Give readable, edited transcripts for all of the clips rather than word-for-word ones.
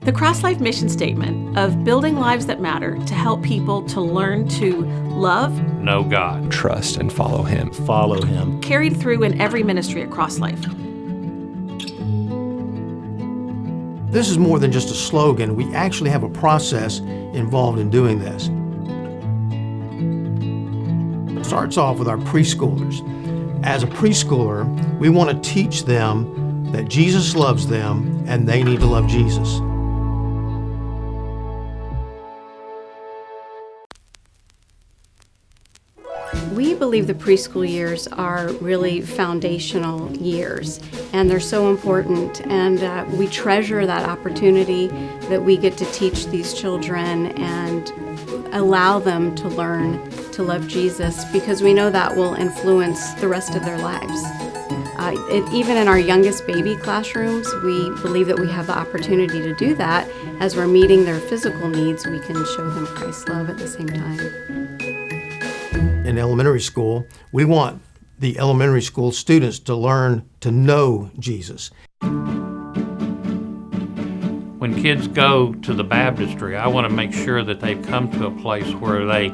The CrossLife mission statement of building lives that matter to help people to learn to love, know God, trust, and follow Him. Follow Him. Carried through in every ministry at CrossLife. This is more than just a slogan. We actually have a process involved in doing this. It starts off with our preschoolers. As a preschooler, we want to teach them that Jesus loves them and they need to love Jesus. We believe the preschool years are really foundational years, and they're so important, and we treasure that opportunity that we get to teach these children and allow them to learn to love Jesus, because we know that will influence the rest of their lives. Even in our youngest baby classrooms, we believe that we have the opportunity to do that. As we're meeting their physical needs, we can show them Christ's love at the same time. In elementary school, we want the elementary school students to learn to know Jesus. When kids go to the baptistry, I want to make sure that they've come to a place where they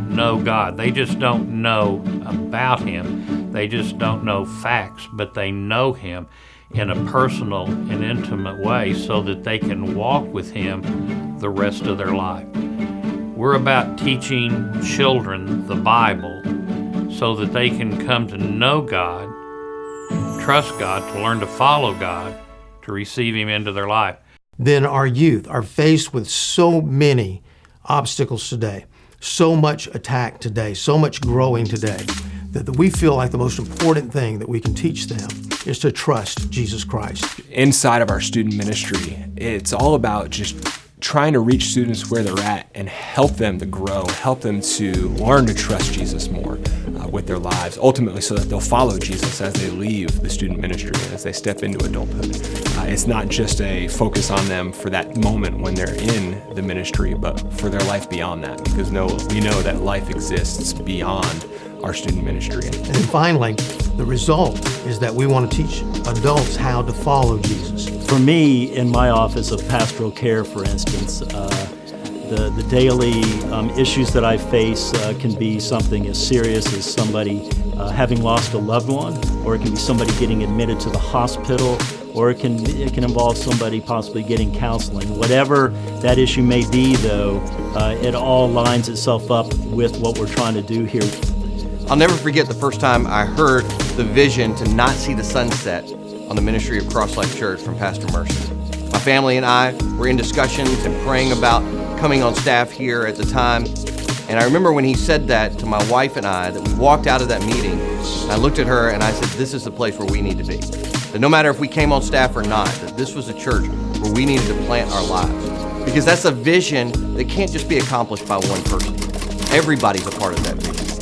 know God. They just don't know about Him. They just don't know facts, but they know Him in a personal and intimate way so that they can walk with Him the rest of their life. We're about teaching children the Bible so that they can come to know God, trust God, to learn to follow God, to receive Him into their life. Then our youth are faced with so many obstacles today, so much attack today, so much growing today, that we feel like the most important thing that we can teach them is to trust Jesus Christ. Inside of our student ministry, it's all about just trying to reach students where they're at and help them to grow, help them to learn to trust Jesus more with their lives, ultimately so that they'll follow Jesus as they leave the student ministry and as they step into adulthood. It's not just a focus on them for that moment when they're in the ministry, but for their life beyond that, because we know that life exists beyond our student ministry. And finally, the result is that we want to teach adults how to follow Jesus. For me, in my office of pastoral care, for instance, the daily issues that I face can be something as serious as somebody having lost a loved one, or it can be somebody getting admitted to the hospital, or it can involve somebody possibly getting counseling. Whatever that issue may be, though, it all lines itself up with what we're trying to do here. I'll never forget the first time I heard the vision to not see the sunset on the ministry of CrossLife Church from Pastor Mercer. My family and I were in discussions and praying about coming on staff here at the time. And I remember when he said that to my wife and I, that we walked out of that meeting, and I looked at her and I said, this is the place where we need to be. That no matter if we came on staff or not, that this was a church where we needed to plant our lives. Because that's a vision that can't just be accomplished by one person. Everybody's a part of that vision.